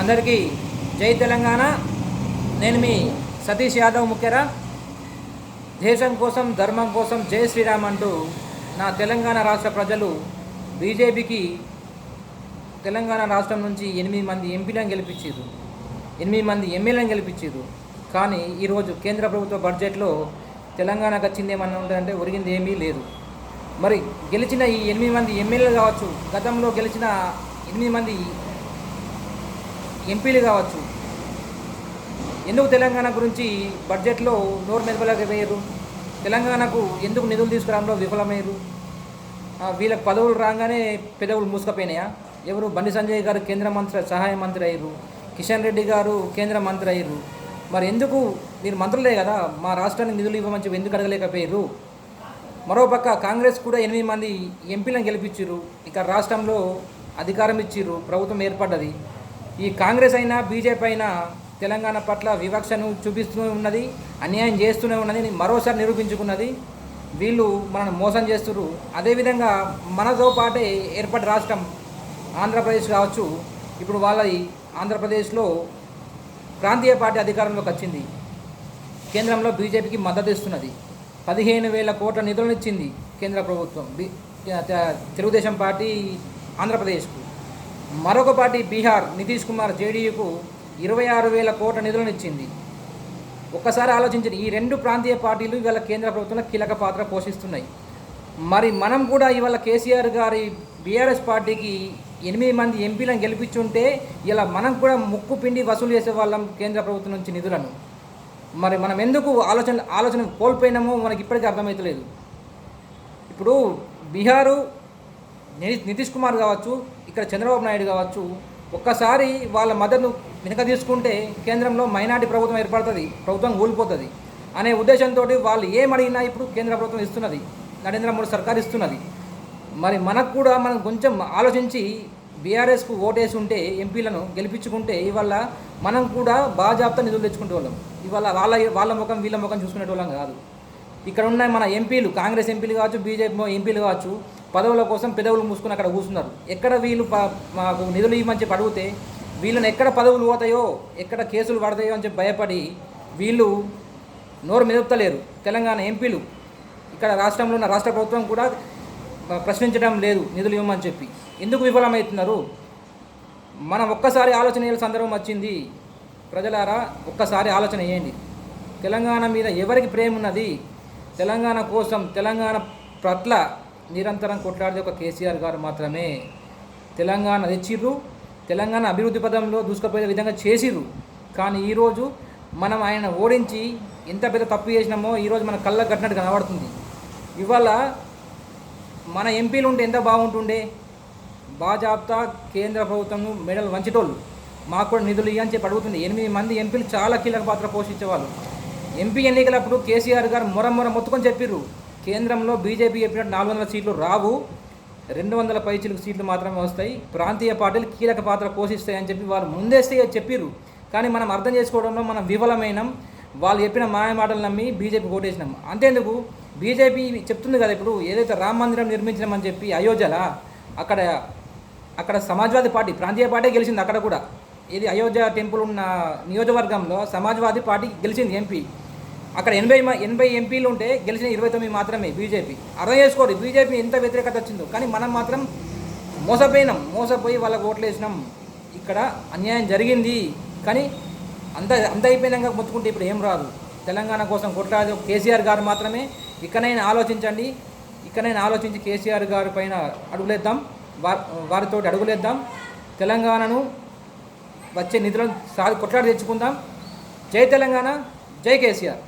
అందరికీ జై తెలంగాణ. నేను మీ సతీష్ యాదవ్ ముఖ్యరా. దేశం కోసం ధర్మం కోసం జై శ్రీరామ్ అంటూ నా తెలంగాణ రాష్ట్ర ప్రజలు బీజేపీకి తెలంగాణ రాష్ట్రం నుంచి 8 మంది ఎంపీలను గెలిపించారు, 8 మంది ఎమ్మెల్యేలను గెలిపించారు. కానీ ఈరోజు కేంద్ర ప్రభుత్వ బడ్జెట్లో తెలంగాణకు వచ్చింది ఏమన్నా ఉంటుందంటే ఒరిగింది ఏమీ లేదు. మరి గెలిచిన ఈ 8 మంది ఎమ్మెల్యేలు కావచ్చు, గతంలో గెలిచిన 8 మంది ఎంపీలు కావచ్చు, ఎందుకు తెలంగాణ గురించి బడ్జెట్లో నోరు మెదపలేకపోయారు? తెలంగాణకు ఎందుకు నిధులు తీసుకురావడంలో విఫలమయ్యారు? వీళ్ళకి పదవులు రాగానే పెదవులు మూసుకపోయినాయా? ఎవరు? బండి సంజయ్ గారు కేంద్ర మంత్రి, సహాయ మంత్రి అయ్యారు, కిషన్ రెడ్డి గారు కేంద్ర మంత్రి అయ్యారు. మరి ఎందుకు మీరు మంత్రులే కదా, మా రాష్ట్రానికి నిధులు ఇవ్వమని చెప్పి ఎందుకు అడగలేకపోయారు? మరోపక్క కాంగ్రెస్ కూడా 8 మంది ఎంపీలను గెలిపించారు, ఇక్కడ రాష్ట్రంలో అధికారం ఇచ్చిర్రు, ప్రభుత్వం ఏర్పడ్డది. ఈ కాంగ్రెస్ అయినా బీజేపీ అయినా తెలంగాణ పట్ల వివక్షను చూపిస్తూనే ఉన్నది, అన్యాయం చేస్తూనే ఉన్నది, మరోసారి నిరూపించుకున్నది. వీళ్ళు మనల్ని మోసం చేస్తున్నారు. అదేవిధంగా మనతో పాటే ఏర్పడ్డ రాష్ట్రం ఆంధ్రప్రదేశ్ కావచ్చు, ఇప్పుడు వాళ్ళది ఆంధ్రప్రదేశ్లో ప్రాంతీయ పార్టీ అధికారంలోకి వచ్చింది, కేంద్రంలో బీజేపీకి మద్దతు ఇస్తున్నది. 15,000 కోట్ల నిధులను ఇచ్చింది కేంద్ర ప్రభుత్వం తెలుగుదేశం పార్టీ ఆంధ్రప్రదేశ్కు. మరొక పార్టీ బీహార్ నితీష్ కుమార్ జేడీయూకు 26,000 కోట్ల నిధులను ఇచ్చింది. ఒక్కసారి ఆలోచించండి, ఈ 2 ప్రాంతీయ పార్టీలు ఇవాళ కేంద్ర ప్రభుత్వంలో కీలక పాత్ర పోషిస్తున్నాయి. మరి మనం కూడా ఇవాళ కేసీఆర్ గారి బీఆర్ఎస్ పార్టీకి 8 మంది ఎంపీలను గెలిపించుంటే ఇలా మనం కూడా ముక్కు పిండి వసూలు చేసే వాళ్ళం కేంద్ర ప్రభుత్వం నుంచి నిధులను. మరి మనం ఎందుకు ఆలోచన కోల్పోయినామో మనకి ఇప్పటికీ అర్థమవుతలేదు. ఇప్పుడు బీహారు నితీష్ కుమార్ కావచ్చు, ఇక్కడ చంద్రబాబు నాయుడు కావచ్చు, ఒక్కసారి వాళ్ళ మద్దతు వెనుక తీసుకుంటే కేంద్రంలో మైనార్టీ ప్రభుత్వం ఏర్పడుతుంది, ప్రభుత్వం కూలిపోతుంది అనే ఉద్దేశంతో వాళ్ళు ఏమడిగినా ఇప్పుడు కేంద్ర ప్రభుత్వం ఇస్తున్నది, నరేంద్ర మోడీ సర్కార్ ఇస్తున్నది. మరి మనకు కూడా మనం కొంచెం ఆలోచించి బీఆర్ఎస్కు ఓటేసి ఉంటే, ఎంపీలను గెలిపించుకుంటే ఇవాళ మనం కూడా బాజాబ్తా నిధులు తెచ్చుకునే వాళ్ళం. ఇవాళ వాళ్ళ ముఖం వీళ్ళ ముఖం చూసుకునే వాళ్ళం కాదు. ఇక్కడ ఉన్న మన ఎంపీలు, కాంగ్రెస్ ఎంపీలు కావచ్చు, బీజేపీ ఎంపీలు కావచ్చు, పదవుల కోసం పెదవులు మూసుకుని అక్కడ కూర్చున్నారు. ఎక్కడ వీళ్ళు మాకు నిధులు ఇవ్వమని చెప్పి అడిగితే వీళ్ళని ఎక్కడ పదవులు పోతాయో, ఎక్కడ కేసులు పడతాయో అని చెప్పి భయపడి వీళ్ళు నోరు మెదుపుతలేరు. తెలంగాణ ఎంపీలు ఇక్కడ రాష్ట్రంలో ఉన్న రాష్ట్ర ప్రభుత్వం కూడా ప్రశ్నించడం లేదు నిధులు ఇవ్వమని చెప్పి. ఎందుకు విఫలమవుతున్నారు? మనం ఒక్కసారి ఆలోచన చేయాల్సిన సందర్భం వచ్చింది. ప్రజలారా, ఒక్కసారి ఆలోచన చేయండి. తెలంగాణ మీద ఎవరికి ప్రేమ ఉన్నది? తెలంగాణ కోసం, తెలంగాణ పట్ల నిరంతరం కొట్లాడేది ఒక కేసీఆర్ గారు మాత్రమే. తెలంగాణ తెచ్చిర్రు, తెలంగాణ అభివృద్ధి పదంలో దూసుకుపోయే విధంగా చేసిర్రు. కానీ ఈరోజు మనం ఆయన ఓడించి ఎంత పెద్ద తప్పు చేసినామో ఈరోజు మన కళ్ళకు కట్టినట్టు కనబడుతుంది. ఇవాళ మన ఎంపీలు ఉంటే ఎంత బాగుంటుండే. బాజాబ్తా కేంద్ర ప్రభుత్వం మెడలు వంచేటోళ్ళు, మాకు కూడా నిధులు ఇవ్వని చెప్పి అడుగుతుంది. 8 మంది ఎంపీలు చాలా కీలక పాత్ర పోషించేవాళ్ళు. ఎంపీ ఎన్నికలప్పుడు కేసీఆర్ గారు మొర మొత్తుకొని చెప్పిర్రు, కేంద్రంలో బీజేపీ చెప్పినట్టు 400 సీట్లు రావు, 200 పైచిలకు సీట్లు మాత్రమే వస్తాయి, ప్రాంతీయ పార్టీలు కీలక పాత్ర పోషిస్తాయని చెప్పి వాళ్ళు ముందేస్తే చెప్పిర్రు. కానీ మనం అర్థం చేసుకోవడంలో మనం విఫలమైనాం. వాళ్ళు చెప్పిన మాయ మాటలు నమ్మి బీజేపీ ఓటేసినాం. అంతేందుకు, బీజేపీ చెప్తుంది కదా, ఇప్పుడు ఏదైతే రామ మందిరం నిర్మించినామని చెప్పి అయోధ్యలా, అక్కడ సమాజ్వాదీ పార్టీ, ప్రాంతీయ పార్టీ గెలిచింది. అక్కడ కూడా ఇది అయోధ్య టెంపుల్ ఉన్న నియోజకవర్గంలో సమాజ్వాదీ పార్టీ గెలిచింది ఎంపీ. అక్కడ 80 ఎంపీలు ఉంటే గెలిచిన 29 మాత్రమే బీజేపీ. అర్థం చేసుకోండి బీజేపీ ఎంత వ్యతిరేకత వచ్చిందో. కానీ మనం మాత్రం మోసపోయి వాళ్ళకు ఓట్లు వేసినాం. ఇక్కడ అన్యాయం జరిగింది. కానీ అంత అయిపోయినాక మొత్తుకుంటే ఇప్పుడు ఏం రాదు. తెలంగాణ కోసం కొట్లాడే కేసీఆర్ గారు మాత్రమే. ఇకనైనా ఆలోచించండి, ఇకనైనా ఆలోచించి కేసీఆర్ గారి పైన అడుగులేద్దాం, వారితో అడుగులేద్దాం. తెలంగాణను వచ్చే నిధులను కొట్లాడి తెచ్చుకుందాం. జై తెలంగాణ, జై కేసీఆర్.